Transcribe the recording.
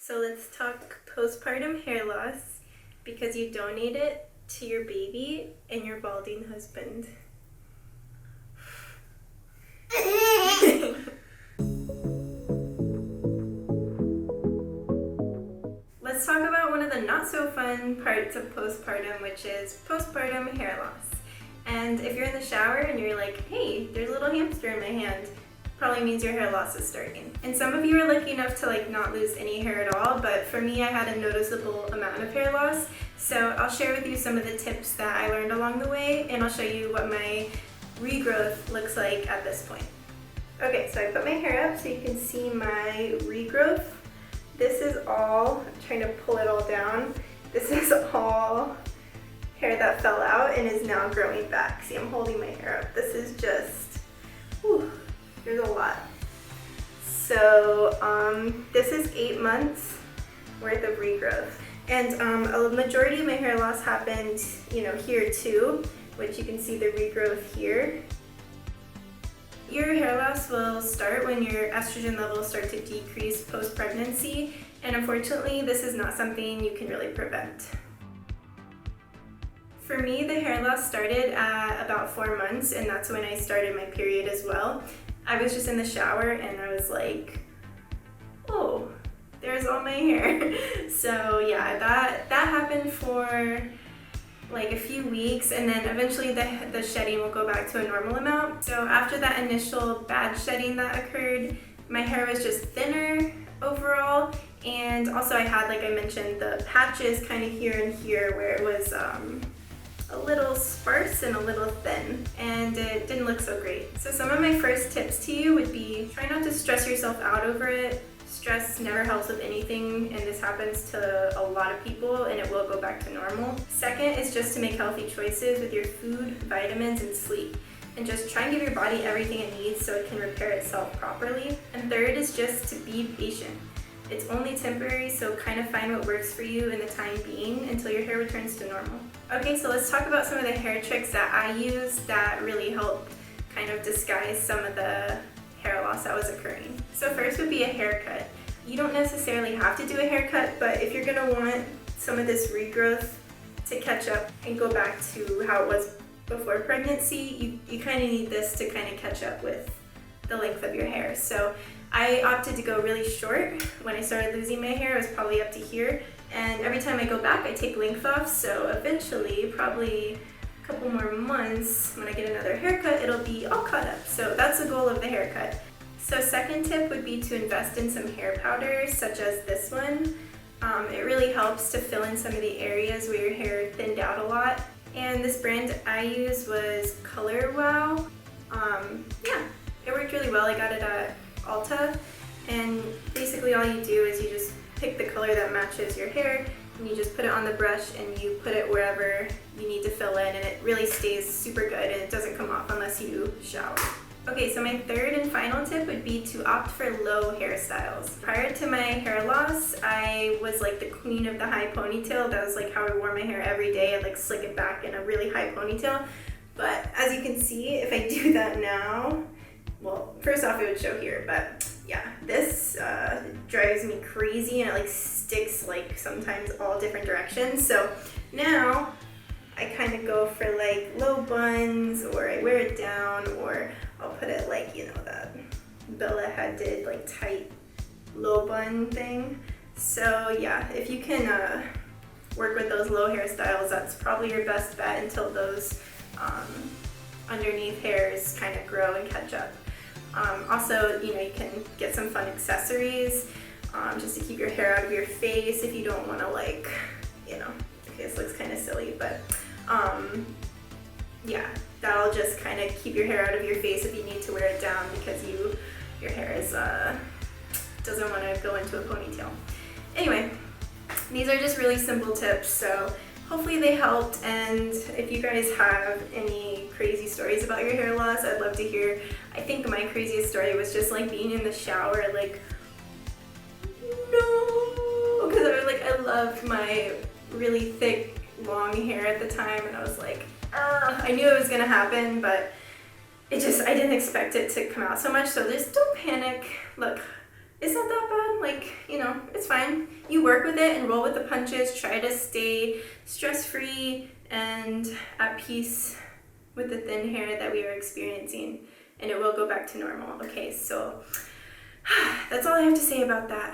So let's talk postpartum hair loss because you donate it to your baby and your balding husband. Let's talk about one of the not so fun parts of postpartum, which is postpartum hair loss. And if you're in the shower and you're like, hey, there's a little hamster in my hand, probably means your hair loss is starting. And some of you are lucky enough to not lose any hair at all, but for me I had a noticeable amount of hair loss. So I'll share with you some of the tips that I learned along the way, and I'll show you what my regrowth looks like at this point. Okay, so I put my hair up so you can see my regrowth. This is all, I'm trying to pull it all down, this is all hair that fell out and is now growing back. See, I'm holding my hair up. This is just, whew, there's a lot. So this is 8 months worth of regrowth. And a majority of my hair loss happened, here too, which you can see the regrowth here. Your hair loss will start when your estrogen levels start to decrease post-pregnancy, and unfortunately this is not something you can really prevent. For me, the hair loss started at about 4 months, and that's when I started my period as well. I was just in the shower and I was like, oh, there's all my hair. So yeah, that happened for like a few weeks, and then eventually the shedding will go back to a normal amount. So after that initial bad shedding that occurred, my hair was just thinner overall, and also I had, like I mentioned, the patches kind of here and here where it was a little sparse and a little thin, and it didn't look so great. So some of my first tips to you would be try not to stress yourself out over it. Stress never helps with anything, and this happens to a lot of people, and it will go back to normal. Second is just to make healthy choices with your food, vitamins, and sleep, and just try and give your body everything it needs so it can repair itself properly. And third is just to be patient. It's only temporary, so kind of find what works for you in the time being until your hair returns to normal. Okay, so let's talk about some of the hair tricks that I use that really helped kind of disguise some of the hair loss that was occurring. So first would be a haircut. You don't necessarily have to do a haircut, but if you're gonna want some of this regrowth to catch up and go back to how it was before pregnancy, you kind of need this to kind of catch up with the length of your hair. So I opted to go really short. When I started losing my hair, it was probably up to here, and every time I go back, I take length off, so eventually, probably a couple more months, when I get another haircut, it'll be all caught up. So that's the goal of the haircut. So second tip would be to invest in some hair powders, such as this one. It really helps to fill in some of the areas where your hair thinned out a lot. And this brand I used was Color Wow. Yeah, it worked really well. I got it at Ulta, and basically all you do is you just pick the color that matches your hair, and you just put it on the brush and you put it wherever you need to fill in, and it really stays super good and it doesn't come off unless you shower. Okay, so my third and final tip would be to opt for low hairstyles. Prior to my hair loss, I was like the queen of the high ponytail. That was like how I wore my hair every day. I'd slick it back in a really high ponytail. But as you can see, if I do that now, well, first off it would show here, but yeah, this drives me crazy, and it sticks sometimes all different directions. So now I kind of go for low buns, or I wear it down, or I'll put it that Bella had did tight low bun thing. So yeah, if you can work with those low hairstyles, that's probably your best bet until those underneath hairs kind of grow and catch up. Also, you can get some fun accessories just to keep your hair out of your face if you don't want to okay, this looks kind of silly, but yeah, that'll just kind of keep your hair out of your face if you need to wear it down because your hair is doesn't want to go into a ponytail. Anyway, these are just really simple tips, so hopefully they helped, and if you guys have any crazy stories about your hair loss, I'd love to hear. I think my craziest story was just being in the shower, no, because I loved my really thick, long hair at the time, and I was like, I knew it was gonna happen, but I didn't expect it to come out so much, so just don't panic. Look, it's not that bad. Like, you know, it's fine. You work with it and roll with the punches. Try to stay stress-free and at peace with the thin hair that we are experiencing, and it will go back to normal. Okay, so that's all I have to say about that.